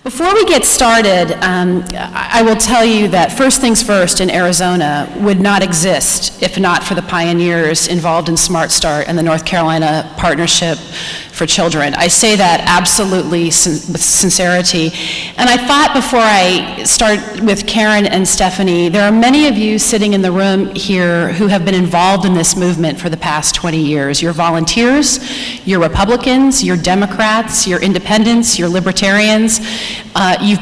Before we get started, I will tell you that First Things First in Arizona would not exist if not for the pioneers involved in Smart Start and the North Carolina Partnership for Children. I say that absolutely with sincerity. And I thought before I start with Karen and Stephanie, there are many of you sitting in the room here who have been involved in this movement for the past 20 years. You're volunteers, you're Republicans, you're Democrats, you're independents, you're libertarians. You've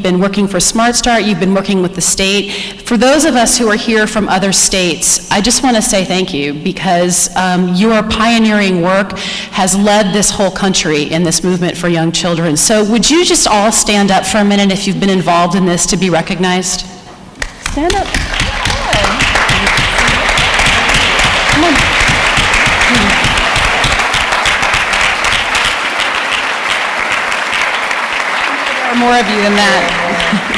been working for Smart Start, you've been working with the state. For those of us who are here from other states, I just want to say thank you, because your pioneering work has led this whole country in this movement for young children. So would you just all stand up for a minute if you've been involved in this to be recognized? Stand up. Come on. There are more of you than that.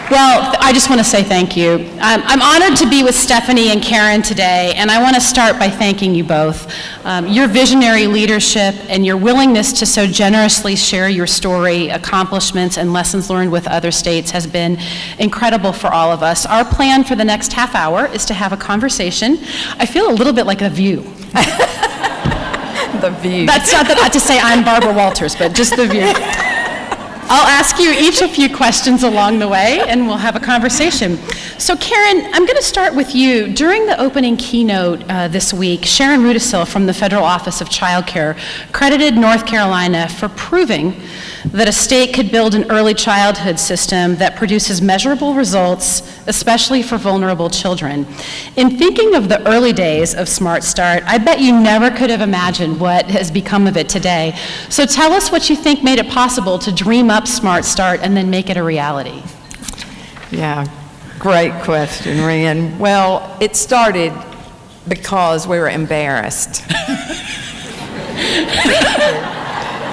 Well, I just want to say thank you. I'm honored to be with Stephanie and Karen today, and I want to start by thanking you both. Your visionary leadership and your willingness to so generously share your story, accomplishments, and lessons learned with other states has been incredible for all of us. Our plan for the next half hour is to have a conversation. I feel a little bit like a View. The View. That's not that to say I'm Barbara Walters, but just the View. I'll ask you each a few questions along the way, and we'll have a conversation. So Karen, I'm going to start with you. During the opening keynote this week, Sharon Rudisil from the Federal Office of Child Care credited North Carolina for proving that a state could build an early childhood system that produces measurable results, especially for vulnerable children. In thinking of the early days of Smart Start, I bet you never could have imagined what has become of it today. So tell us what you think made it possible to dream up Smart Start and then make it a reality. Yeah, great question, Rhian. Well, it started because we were embarrassed.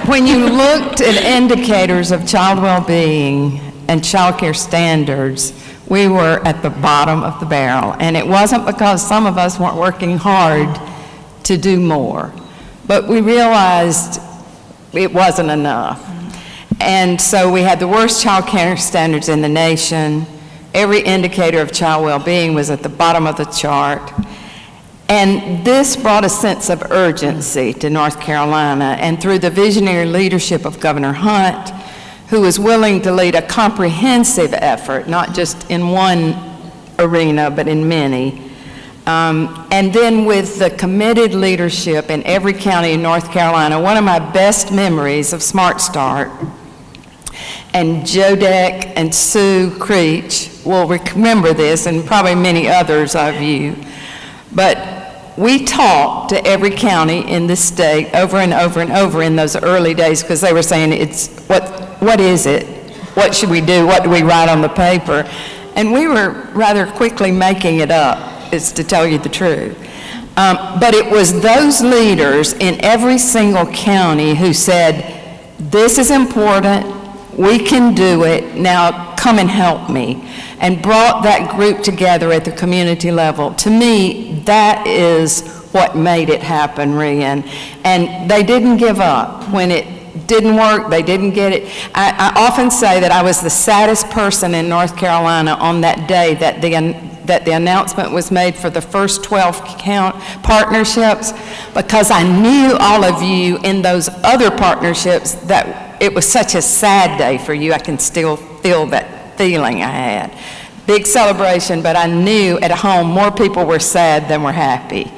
When you looked at indicators of child well-being and child care standards, we were at the bottom of the barrel. And it wasn't because some of us weren't working hard to do more, but we realized it wasn't enough. And so we had the worst child care standards in the nation. Every indicator of child well-being was at the bottom of the chart. And this brought a sense of urgency to North Carolina, and through the visionary leadership of Governor Hunt, who was willing to lead a comprehensive effort, not just in one arena, but in many. And then with the committed leadership in every county in North Carolina, one of my best memories of Smart Start, and Joe Deck and Sue Creech will remember this, and probably many others of you, but we talked to every county in the state over and over and over in those early days, because they were saying, what is it? What should we do? What do we write on the paper? And we were rather quickly making it up, is to tell you the truth. But it was those leaders in every single county who said, this is important, we can do it, now come and help me, and brought that group together at the community level. To me, that is what made it happen, Rhian. And they didn't give up. When it didn't work, they didn't get it. I often say that I was the saddest person in North Carolina on that day that the announcement was made for the first 12 partnerships, because I knew all of you in those other partnerships that it was such a sad day for you. I can still feel that feeling I had. Big celebration, but I knew at home more people were sad than were happy.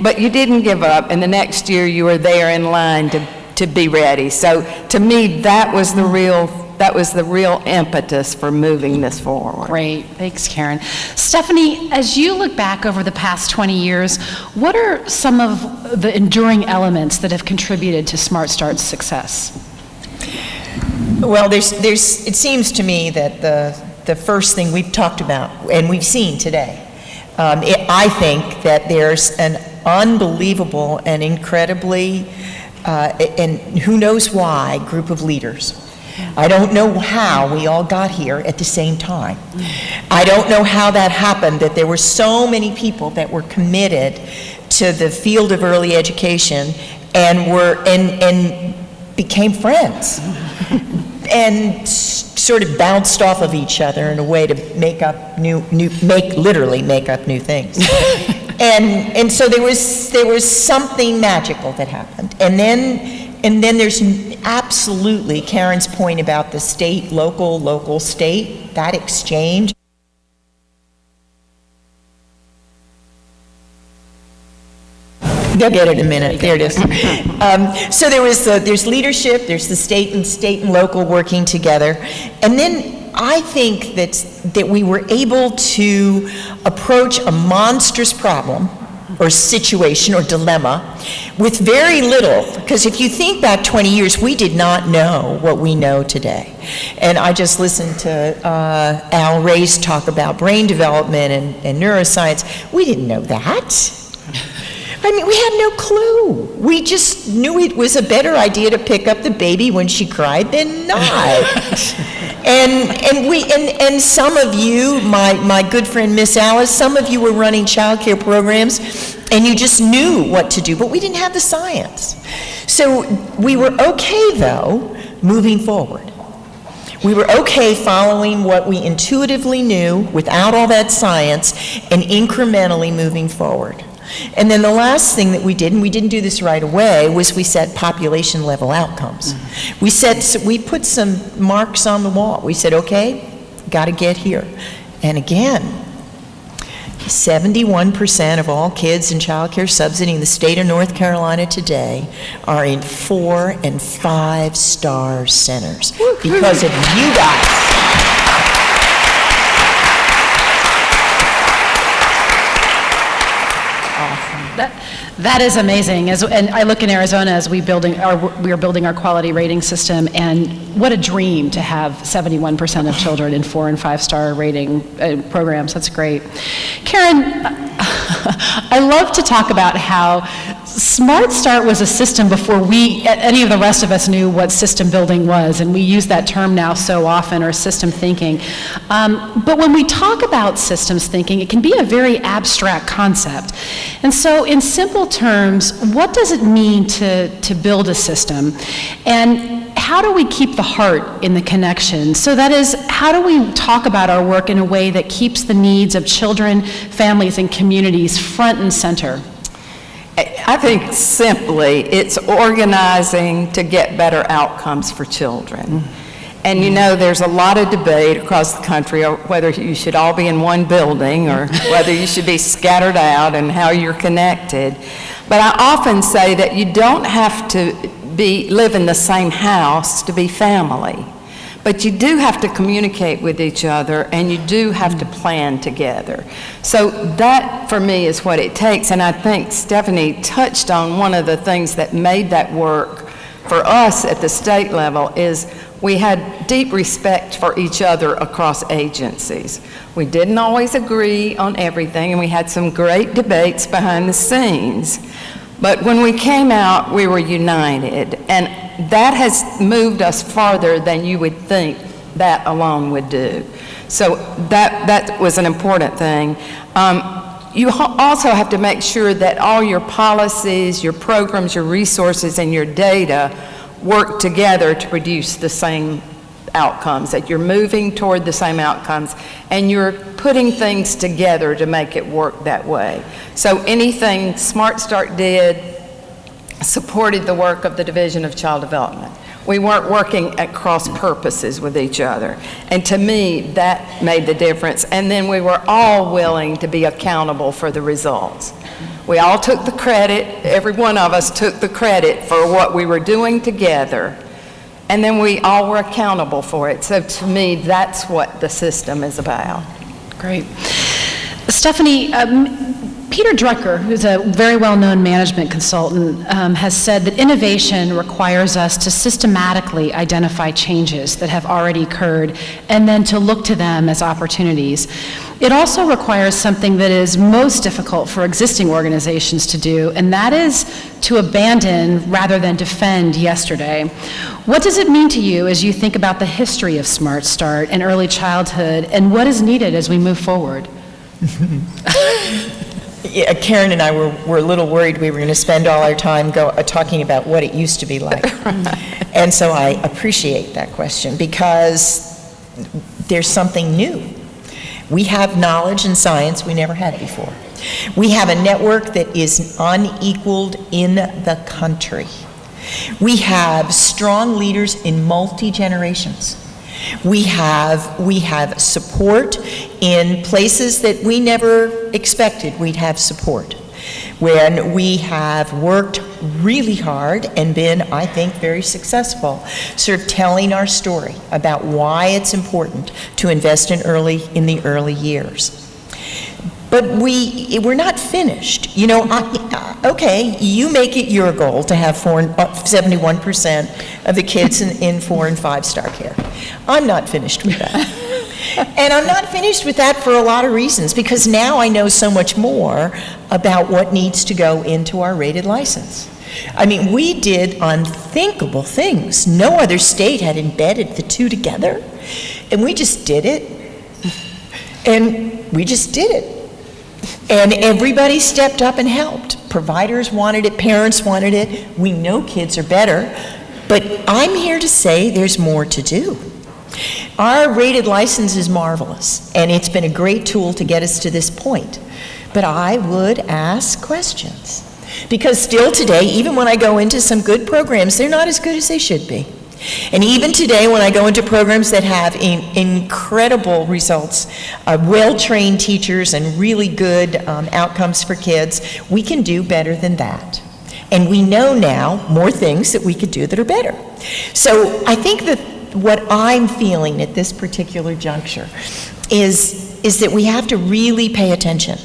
But you didn't give up, and the next year you were there in line to be ready. So to me, that was the real impetus for moving this forward. Great, thanks, Karen. Stephanie, as you look back over the past 20 years, what are some of the enduring elements that have contributed to Smart Start's success? Well, it seems to me that the first thing we've talked about and we've seen today, I think that there's an unbelievable and incredibly, and who knows why, group of leaders. I don't know how we all got here at the same time. I don't know how that happened, that there were so many people that were committed to the field of early education and became friends. sort of bounced off of each other in a way to literally make up new things. and so there was something magical that happened. And then there's absolutely Karen's point about the state, local, state, that exchange. They'll get it in a minute. There it is. So there's leadership, there's the state and local working together. And then I think that we were able to approach a monstrous problem or situation or dilemma with very little, because if you think back 20 years, we did not know what we know today. And I just listened to Al Ray's talk about brain development and neuroscience. We didn't know that. I mean, we had no clue. We just knew it was a better idea to pick up the baby when she cried than not. and some of you, my good friend Miss Alice, some of you were running child care programs and you just knew what to do, but we didn't have the science. So we were okay, though, moving forward. We were okay following what we intuitively knew without all that science and incrementally moving forward. And then the last thing that we did, and we didn't do this right away, was we set population level outcomes. We put some marks on the wall. We said, okay, got to get here. And again, 71% of all kids in child care subsidy in the state of North Carolina today are in 4- and 5-star centers because of you guys. That is amazing. And I look in Arizona as we are building our quality rating system, and what a dream to have 71% of children in 4- and 5-star rating programs. That's great. Karen, I love to talk about how Smart Start was a system before any of the rest of us knew what system building was, and we use that term now so often, or system thinking. But when we talk about systems thinking, it can be a very abstract concept. And so in simple terms, what does it mean to build a system? And how do we keep the heart in the connection? So that is, how do we talk about our work in a way that keeps the needs of children, families, and communities front and center? I think simply it's organizing to get better outcomes for children. And you know, there's a lot of debate across the country whether you should all be in one building or whether you should be scattered out and how you're connected. But I often say that you don't have to live in the same house to be family. But you do have to communicate with each other, and you do have to plan together. So that, for me, is what it takes. And I think Stephanie touched on one of the things that made that work for us at the state level is we had deep respect for each other across agencies. We didn't always agree on everything, and we had some great debates behind the scenes. But when we came out, we were united, and that has moved us farther than you would think that alone would do. So that was an important thing. You also have to make sure that all your policies, your programs, your resources, and your data work together to produce the same outcomes, that you're moving toward the same outcomes, and you're putting things together to make it work that way. So anything Smart Start did supported the work of the Division of Child Development. We weren't working at cross purposes with each other. And to me, that made the difference. And then we were all willing to be accountable for the results. We all took the credit, every one of us took the credit for what we were doing together. And then we all were accountable for it. So to me, that's what the system is about. Great. Stephanie, Peter Drucker, who's a very well-known management consultant, has said that innovation requires us to systematically identify changes that have already occurred and then to look to them as opportunities. It also requires something that is most difficult for existing organizations to do, and that is to abandon rather than defend yesterday. What does it mean to you as you think about the history of Smart Start and early childhood, and what is needed as we move forward? Yeah, Karen and I were a little worried we were going to spend all our time talking about what it used to be like. And so I appreciate that question because there's something new. We have knowledge and science we never had before. We have a network that is unequaled in the country. We have strong leaders in multi-generations. We have support in places that we never expected we'd have support. When we have worked really hard and been, I think, very successful, sort of telling our story about why it's important to invest in the early years. But we're not finished. You know, okay, you make it your goal to have 71% of the kids in 4- and 5-star care. I'm not finished with that. And I'm not finished with that for a lot of reasons, because now I know so much more about what needs to go into our rated license. I mean, we did unthinkable things. No other state had embedded the two together, and we just did it. And we just did it. And everybody stepped up and helped. Providers wanted it, parents wanted it. We know kids are better, but I'm here to say there's more to do. Our rated license is marvelous, and it's been a great tool to get us to this point. But I would ask questions, because still today, even when I go into some good programs, they're not as good as they should be. And even today, when I go into programs that have incredible results, well-trained teachers and really good outcomes for kids, we can do better than that. And we know now more things that we could do that are better. So I think that what I'm feeling at this particular juncture is that we have to really pay attention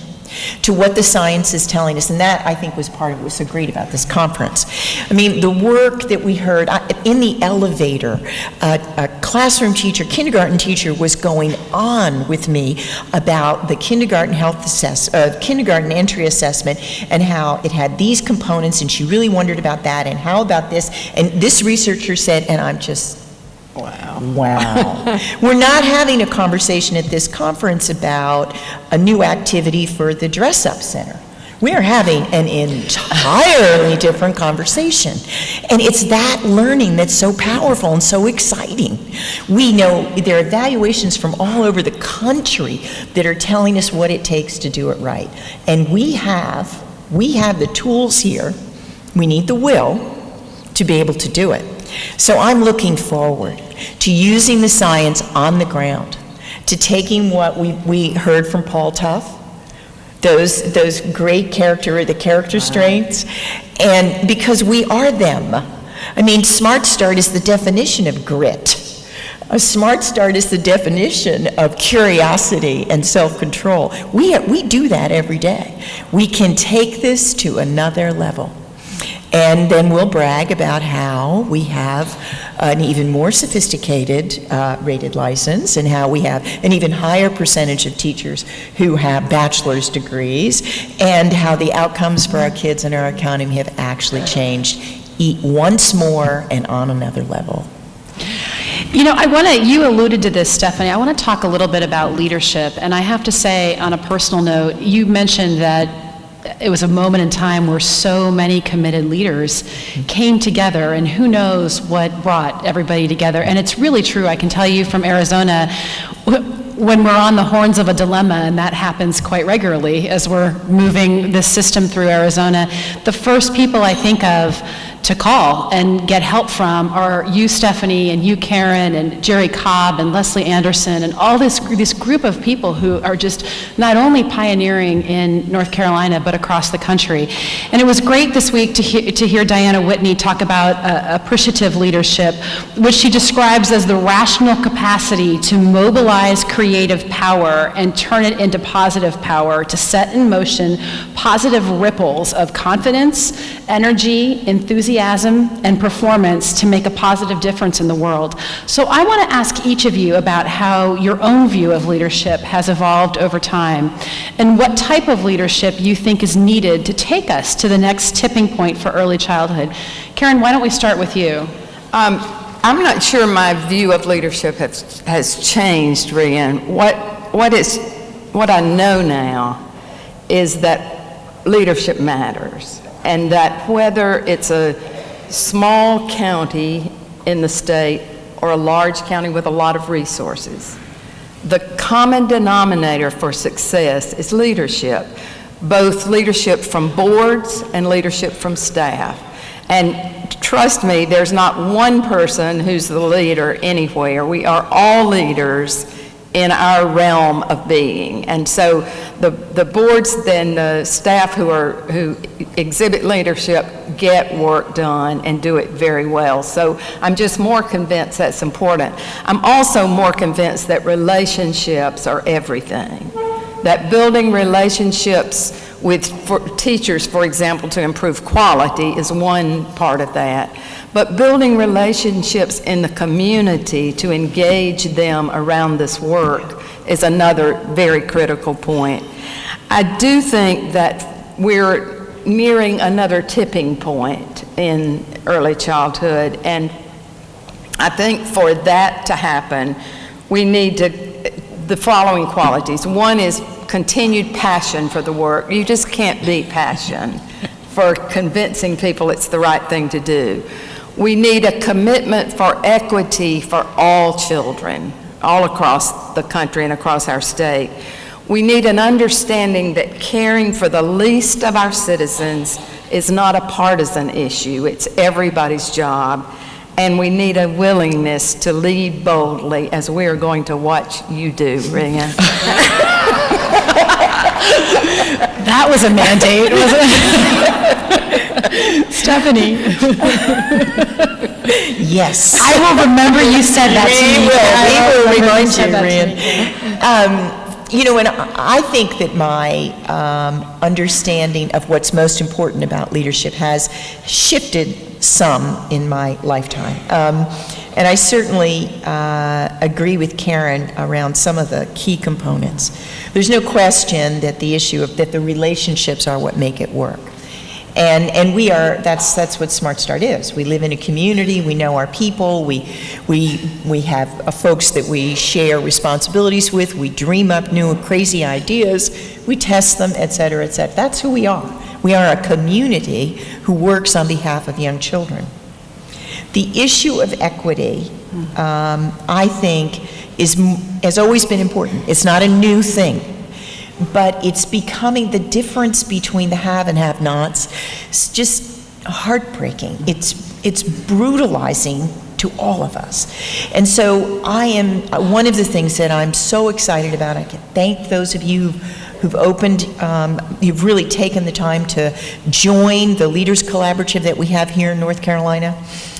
to what the science is telling us, and that, I think, was part of what was so great about this conference. I mean, the work that we heard in the elevator, a classroom teacher, kindergarten teacher, was going on with me about the kindergarten kindergarten entry assessment, and how it had these components, and she really wondered about that, and how about this, and this researcher said, and I'm just, wow. We're not having a conversation at this conference about a new activity for the dress-up center. We are having an entirely different conversation. And it's that learning that's so powerful and so exciting. We know there are evaluations from all over the country that are telling us what it takes to do it right. And we have the tools here. We need the will to be able to do it. So I'm looking forward to using the science on the ground, to taking what we heard from Paul Tuff, those great character strengths, and because we are them. I mean, Smart Start is the definition of grit. A Smart Start is the definition of curiosity and self-control. We do that every day. We can take this to another level. And then we'll brag about how we have an even more sophisticated rated license, and how we have an even higher percentage of teachers who have bachelor's degrees, and how the outcomes for our kids in our economy have actually changed once more and on another level. You know, you alluded to this, Stephanie. I want to talk a little bit about leadership. And I have to say, on a personal note, you mentioned that it was a moment in time where so many committed leaders came together, and who knows what brought everybody together. And it's really true. I can tell you from Arizona, when we're on the horns of a dilemma, and that happens quite regularly as we're moving this system through Arizona, the first people I think of to call and get help from are you, Stephanie, and you, Karen, and Jerry Cobb, and Leslie Anderson, and all this group of people who are just not only pioneering in North Carolina, but across the country. And it was great this week to hear Diana Whitney talk about appreciative leadership, which she describes as the rational capacity to mobilize creative power and turn it into positive power, to set in motion positive ripples of confidence, energy, enthusiasm, and performance to make a positive difference in the world. So I want to ask each of you about how your own view of leadership has evolved over time, and what type of leadership you think is needed to take us to the next tipping point for early childhood. Karen, why don't we start with you? I'm not sure my view of leadership has changed, Rhian. What I know now is that leadership matters, and that whether it's a small county in the state or a large county with a lot of resources, the common denominator for success is leadership, both leadership from boards and leadership from staff. And trust me, there's not one person who's the leader anywhere. We are all leaders in our realm of being. And so the boards and the staff who exhibit leadership get work done and do it very well. So I'm just more convinced that's important. I'm also more convinced that relationships are everything. That building relationships with teachers, for example, to improve quality is one part of that. But building relationships in the community to engage them around this work is another very critical point. I do think that we're nearing another tipping point in early childhood, and I think for that to happen, we need the following qualities. One is continued passion for the work. You just can't beat passion for convincing people it's the right thing to do. We need a commitment for equity for all children, all across the country and across our state. We need an understanding that caring for the least of our citizens is not a partisan issue. It's everybody's job. And we need a willingness to lead boldly, as we are going to watch you do, Rhian. That was a mandate, wasn't it? Stephanie. Yes. I will remember you said that to me. We will remind you, Rhian. You know, and I think that my understanding of what's most important about leadership has shifted some in my lifetime. And I certainly agree with Karen around some of the key components. There's no question that the issue of that the relationships are what make it work. And we are, that's what Smart Start is. We live in a community, we know our people, we have folks that we share responsibilities with, we dream up new crazy ideas, we test them, et cetera, et cetera. That's who we are. We are a community who works on behalf of young children. The issue of equity, I think, has always been important. It's not a new thing. But it's becoming the difference between the have and have-nots. It's just heartbreaking. It's brutalizing to all of us. And so one of the things that I'm so excited about, I can thank those of you who've opened, you've really taken the time to join the Leaders Collaborative that we have here in North Carolina.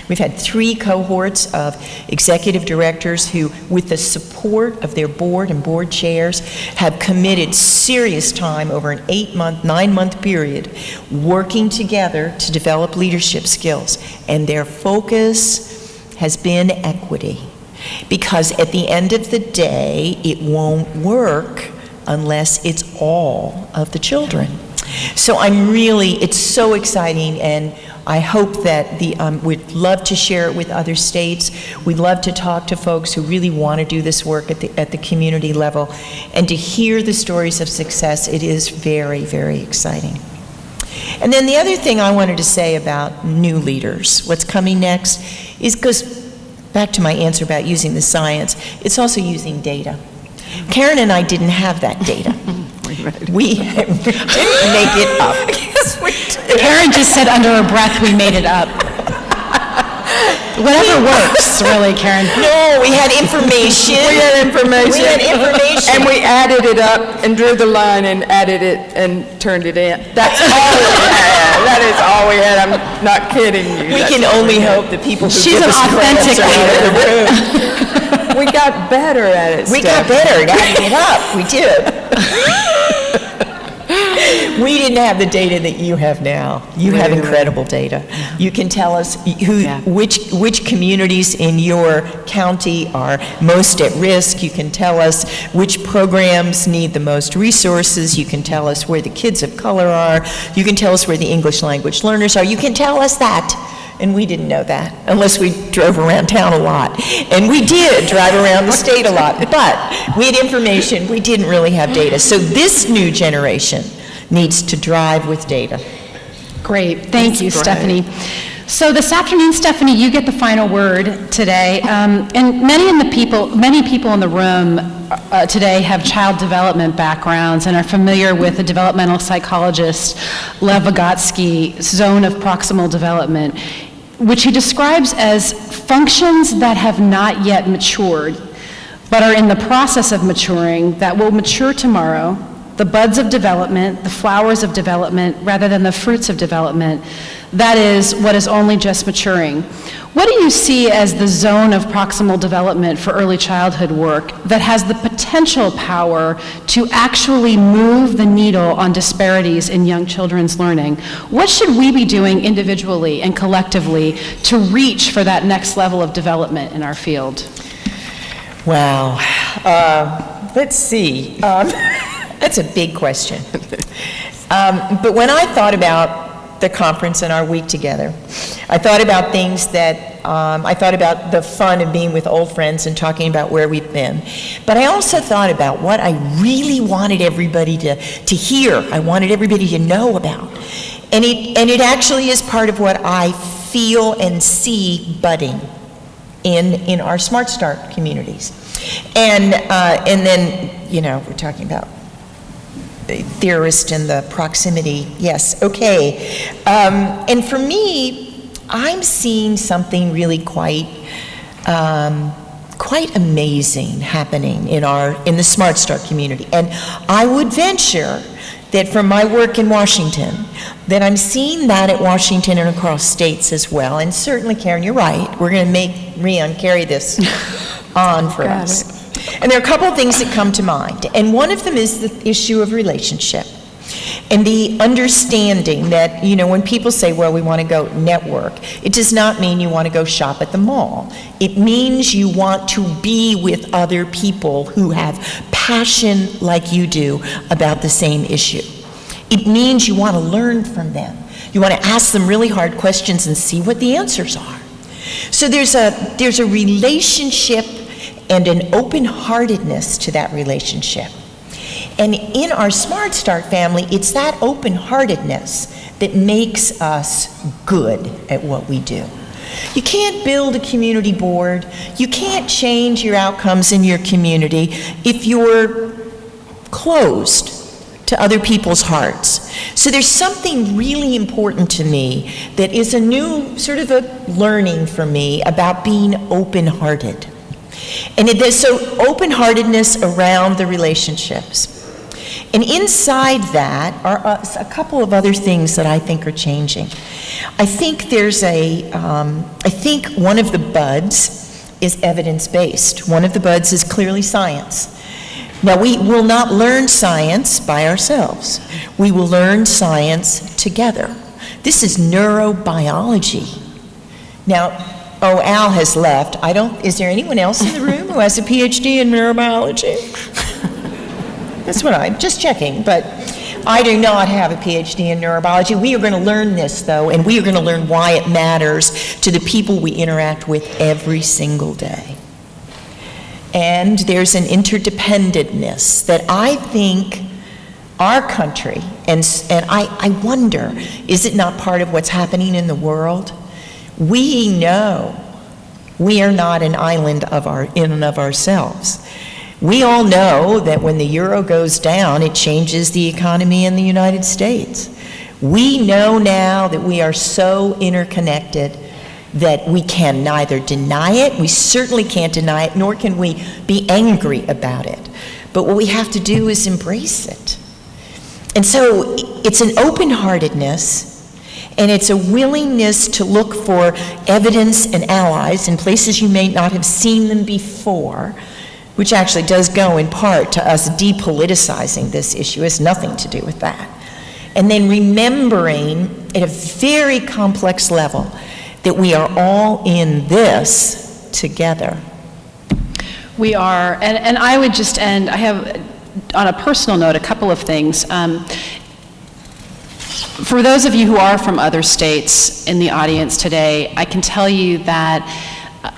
We've had 3 cohorts of executive directors who, with the support of their board and board chairs, have committed serious time over an 9-month period working together to develop leadership skills. And their focus has been equity. Because at the end of the day, it won't work unless it's all of the children. So it's so exciting, and I hope that we'd love to share it with other states. We'd love to talk to folks who really want to do this work at the community level, and to hear the stories of success. It is very, very exciting. And then the other thing I wanted to say about new leaders, what's coming next, goes back to my answer about using the science. It's also using data. Karen and I didn't have that data. We didn't make it up. Yes, we did. Karen just said under her breath, we made it up. Whatever works, really, Karen. No, we had information. We had information. We had information. And we added it up and drew the line and added it and turned it in. That's all we had. That is all we had. I'm not kidding you. We can only hope that people who She's give an us authentic grants are out of the room. We got better at it. We got better at adding it up. We did. We didn't have the data that you have now. You have incredible data. You can tell us which communities in your county are most at risk. You can tell us which programs need the most resources. You can tell us where the kids of color are. You can tell us where the English language learners are. You can tell us that. And we didn't know that unless we drove around town a lot. And we did drive around the state a lot. But we had information. We didn't really have data. So this new generation, needs to drive with data. Great, thank you, That's great. Stephanie. So this afternoon, Stephanie, you get the final word today. And many people in the room today have child development backgrounds and are familiar with the developmental psychologist Lev Vygotsky's zone of proximal development, which he describes as functions that have not yet matured, but are in the process of maturing, that will mature tomorrow, the buds of development, the flowers of development, rather than the fruits of development. That is what is only just maturing. What do you see as the zone of proximal development for early childhood work that has the potential power to actually move the needle on disparities in young children's learning? What should we be doing individually and collectively to reach for that next level of development in our field? Wow. Let's see. That's a big question. But when I thought about the conference and our week together, I thought about things that, I thought about the fun of being with old friends and talking about where we've been. But I also thought about what I really wanted everybody to hear, I wanted everybody to know about. And it actually is part of what I feel and see budding in our Smart Start communities. And then, you know, we're talking about the theorist and the proximity. Yes, okay. And for me, I'm seeing something really quite amazing happening in the Smart Start community. And I would venture that from my work in Washington, that I'm seeing that at Washington and across states as well. And certainly, Karen, you're right. We're going to make Rhian carry this on for us. And there are a couple of things that come to mind. And one of them is the issue of relationship. And the understanding that, you know, when people say, well, we want to go network, it does not mean you want to go shop at the mall. It means you want to be with other people who have passion like you do about the same issue. It means you want to learn from them. You want to ask them really hard questions and see what the answers are. So there's a relationship and an open-heartedness to that relationship. And in our Smart Start family, it's that open-heartedness that makes us good at what we do. You can't build a community board. You can't change your outcomes in your community if you're closed to other people's hearts. So there's something really important to me that is a new sort of a learning for me about being open-hearted. And so open-heartedness around the relationships. And inside that are a couple of other things that I think are changing. I think I think one of the buds is evidence-based. One of the buds is clearly science. Now, we will not learn science by ourselves. We will learn science together. This is neurobiology. Now, oh, Al has left. Is there anyone else in the room who has a PhD in neurobiology? That's what I'm just checking, but I do not have a PhD in neurobiology. We are going to learn this, though, and we are going to learn why it matters to the people we interact with every single day. And there's an interdependentness that I think our country, and I wonder, is it not part of what's happening in the world? We know we are not an island in and of ourselves. We all know that when the euro goes down, it changes the economy in the United States. We know now that we are so interconnected that we can neither deny it, we certainly can't deny it, nor can we be angry about it. But what we have to do is embrace it. And so it's an open-heartedness, and it's a willingness to look for evidence and allies in places you may not have seen them before, which actually does go in part to us depoliticizing this issue. It has nothing to do with that. And then remembering at a very complex level that we are all in this together. We are, and I would just end, I have, on a personal note, a couple of things. For those of you who are from other states in the audience today, I can tell you that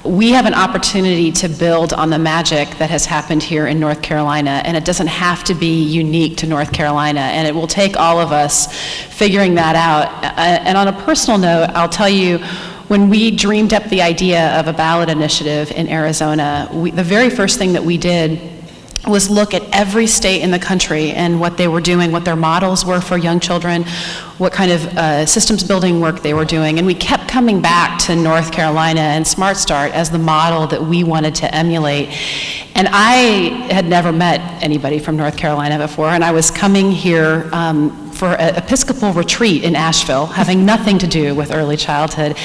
we have an opportunity to build on the magic that has happened here in North Carolina, and it doesn't have to be unique to North Carolina, and it will take all of us figuring that out. And on a personal note, I'll tell you, when we dreamed up the idea of a ballot initiative in Arizona, the very first thing that we did was look at every state in the country and what they were doing, what their models were for young children, what kind of systems building work they were doing. And we kept coming back to North Carolina and Smart Start as the model that we wanted to emulate. And I had never met anybody from North Carolina before, and I was coming here for an Episcopal retreat in Asheville, having nothing to do with early childhood.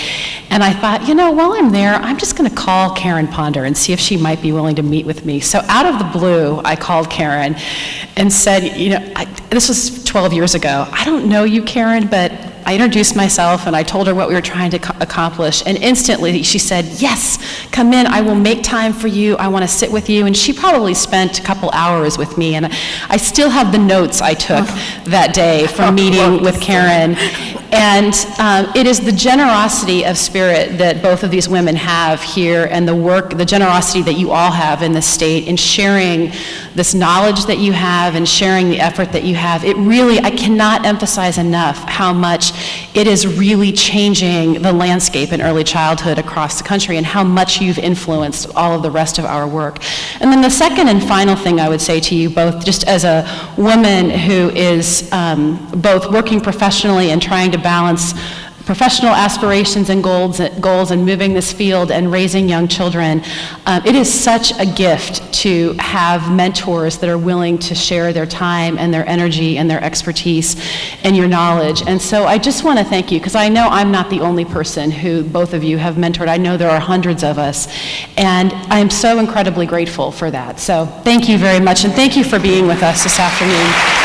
And I thought, you know, while I'm there, I'm just gonna call Karen Ponder and see if she might be willing to meet with me. So out of the blue, I called Karen and said, you know, this was 12 years ago. I don't know you, Karen, but I introduced myself and I told her what we were trying to accomplish, and instantly she said, yes, come in, I will make time for you, I want to sit with you. And she probably spent a couple hours with me, and I still have the notes I took that day from meeting with Karen. And it is the generosity of spirit that both of these women have here, and the generosity that you all have in this state in sharing this knowledge that you have and sharing the effort that you have. It really, I cannot emphasize enough how much it is really changing the landscape in early childhood across the country, and how much you've influenced all of the rest of our work. And then the second and final thing I would say to you both, just as a woman who is both working professionally and trying to balance professional aspirations and goals and moving this field and raising young children, it is such a gift to have mentors that are willing to share their time and their energy and their expertise and your knowledge. And so I just want to thank you, because I know I'm not the only person who both of you have mentored. I know there are hundreds of us, and I am so incredibly grateful for that. So thank you very much, and thank you for being with us this afternoon.